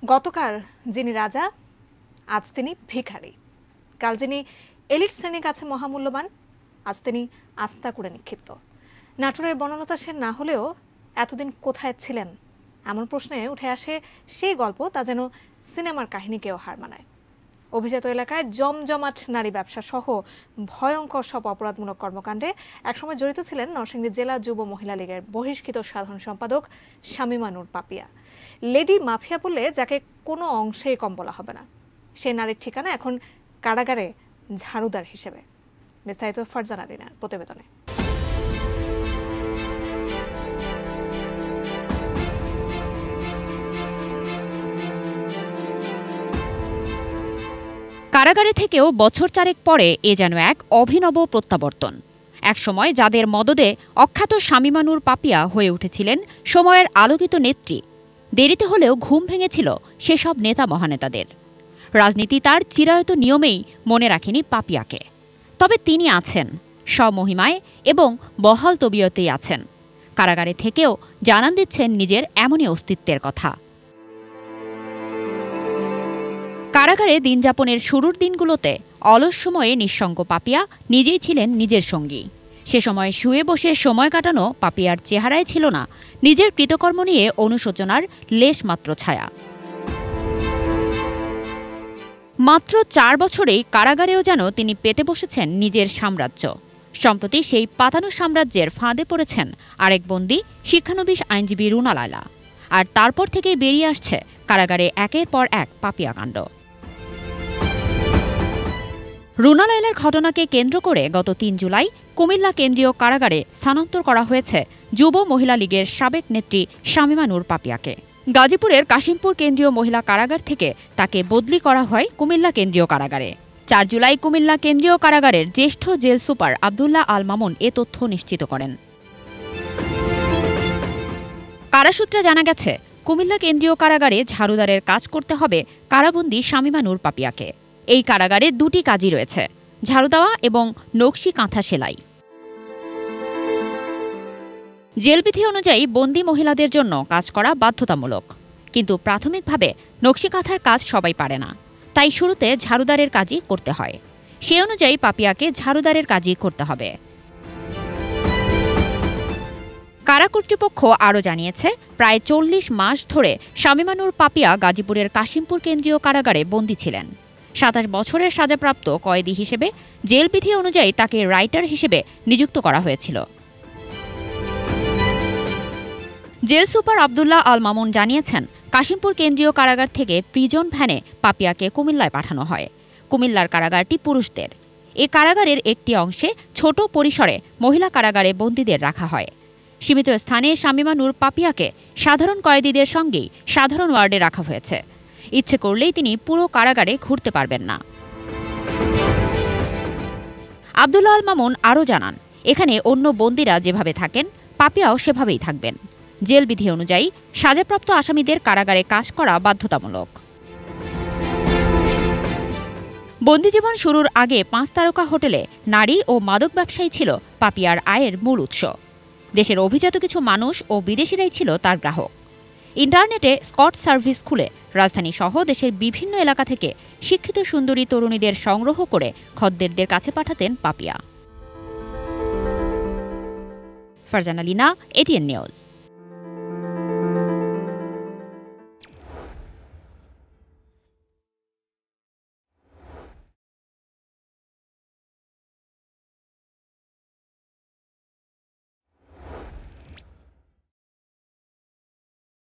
গতকাল যিনি রাজা, আজ তিনি ভিখারি। কাল যিনি এলিট শ্রেণীর কাছে মহামূল্যবান, আজ তিনি আস্থা করে নিক্ষিপ্ত। নাটোরের বনলতা সেন না হলেও এতদিন কোথায় ছিলেন, এমন প্রশ্নে উঠে আসে সেই গল্প, তা যেন সিনেমার কাহিনীকেও হার মানায়। অভিজাত এলাকায় জমজমাট নারী ব্যবসা সহ ভয়ঙ্কর সব অপরাধমূলক কর্মকাণ্ডে একসময় জড়িত ছিলেন নরসিংদী জেলা যুব মহিলা লীগের বহিষ্কৃত সাধারণ সম্পাদক শামীমা নূর পাপিয়া। লেডি মাফিয়া বললে যাকে কোনো অংশেই কম বলা হবে না, সেই নারীর ঠিকানা এখন কারাগারে ঝাড়ুদার হিসেবে। বিস্তারিত ফারজানা রিনার প্রতিবেদনে। কারাগারে থেকেও বছর চারেক পরে এ যেন এক অভিনব প্রত্যাবর্তন। একসময় যাদের মদদে অখ্যাত শামীমা নূর পাপিয়া হয়ে উঠেছিলেন সময়ের আলোকিত নেত্রী, দেরিতে হলেও ঘুম ভেঙেছিল সেসব নেতা মহানেতাদের। রাজনীতি তার চিরায়ত নিয়মেই মনে রাখেনি পাপিয়াকে, তবে তিনি আছেন স্বমহিমায় এবং বহাল তবিয়তেই আছেন। কারাগারে থেকেও জানান দিচ্ছেন নিজের এমনই অস্তিত্বের কথা। কারাগারে দিনযাপনের শুরুর দিনগুলোতে অলস সময়ে নিঃসঙ্গ পাপিয়া নিজেই ছিলেন নিজের সঙ্গী। সে সময় শুয়ে বসে সময় কাটানো পাপিয়ার চেহারায় ছিল না নিজের কৃতকর্ম নিয়ে অনুশোচনার লেশমাত্র ছায়া। মাত্র 4 বছরেই কারাগারেও যেন তিনি পেতে বসেছেন নিজের সাম্রাজ্য। সম্প্রতি সেই পাতানো সাম্রাজ্যের ফাঁদে পড়েছেন আরেক বন্দী শিক্ষানবিশ আইনজীবী রুনা লায়লা। আর তারপর থেকেই বেরিয়ে আসছে কারাগারে একের পর এক পাপিয়া কাণ্ড। রুনা লায়লার ঘটনাকে কেন্দ্র করে গত 3 জুলাই কুমিল্লা কেন্দ্রীয় কারাগারে স্থানান্তর করা হয়েছে যুব মহিলা লীগের সাবেক নেত্রী শামীমা নূর পাপিয়াকে। গাজীপুরের কাশিমপুর কেন্দ্রীয় মহিলা কারাগার থেকে তাকে বদলি করা হয় কুমিল্লা কেন্দ্রীয় কারাগারে। 4 জুলাই কুমিল্লা কেন্দ্রীয় কারাগারের জ্যেষ্ঠ জেল সুপার আবদুল্লাহ আল মামুন এ তথ্য নিশ্চিত করেন। কারাসূত্রে জানা গেছে, কুমিল্লা কেন্দ্রীয় কারাগারে ঝাড়ুদারের কাজ করতে হবে কারাবন্দী শামীমা নূর পাপিয়াকে। এই কারাগারে 2টি কাজই রয়েছে, ঝাড়ু দেওয়া এবং নকশি কাঁথা সেলাই। জেলবিধি অনুযায়ী বন্দী মহিলাদের জন্য কাজ করা বাধ্যতামূলক, কিন্তু প্রাথমিকভাবে নকশি কাঁথার কাজ সবাই পারে না, তাই শুরুতে ঝাড়ুদারের কাজই করতে হয়। সে অনুযায়ী পাপিয়াকে ঝাড়ুদারের কাজই করতে হবে। কারা কর্তৃপক্ষ আরও জানিয়েছে, প্রায় 40 মাস ধরে শামীমা নূর পাপিয়া গাজীপুরের কাশিমপুর কেন্দ্রীয় কারাগারে বন্দী ছিলেন। 27 বছরের সাজাপ্রাপ্ত কয়েদি হিসেবে জেলবিধি অনুযায়ী তাকে রাইটার হিসেবে নিযুক্ত করা হয়েছিল। জেল সুপার আবদুল্লাহ আল মামুন জানিয়েছেন, কাশিমপুর কেন্দ্রীয় কারাগার থেকে প্রিজন ভ্যানে পাপিয়াকে কুমিল্লায় পাঠানো হয়। কুমিল্লার কারাগারটি পুরুষদের। এ কারাগারের একটি অংশে ছোট পরিসরে মহিলা কারাগারে বন্দীদের রাখা হয়। সীমিত স্থানে শামীমা নূর পাপিয়াকে সাধারণ কয়েদিদের সঙ্গেই সাধারণ ওয়ার্ডে রাখা হয়েছে। ইচ্ছে করলেই তিনি পুরো কারাগারে ঘুরতে পারবেন না। আবদুল্লাহ আল মামুন আরও জানান, এখানে অন্য বন্দীরা যেভাবে থাকেন পাপিয়াও সেভাবেই থাকবেন। জেলবিধি অনুযায়ী সাজাপ্রাপ্ত আসামিদের কারাগারে কাজ করা বাধ্যতামূলক। বন্দিজীবন শুরুর আগে 5 তারকা হোটেলে নারী ও মাদক ব্যবসায়ী ছিল পাপিয়ার আয়ের মূল উৎস। দেশের অভিজাত কিছু মানুষ ও বিদেশিরাই ছিল তার গ্রাহক। ইন্টারনেটে স্কট সার্ভিস খুলে রাজধানী সহ দেশের বিভিন্ন এলাকা থেকে শিক্ষিত সুন্দরী তরুণীদের সংগ্রহ করে খদ্দেরদের কাছে পাঠাতেন পাপিয়া। Farzana Lina, ATN news.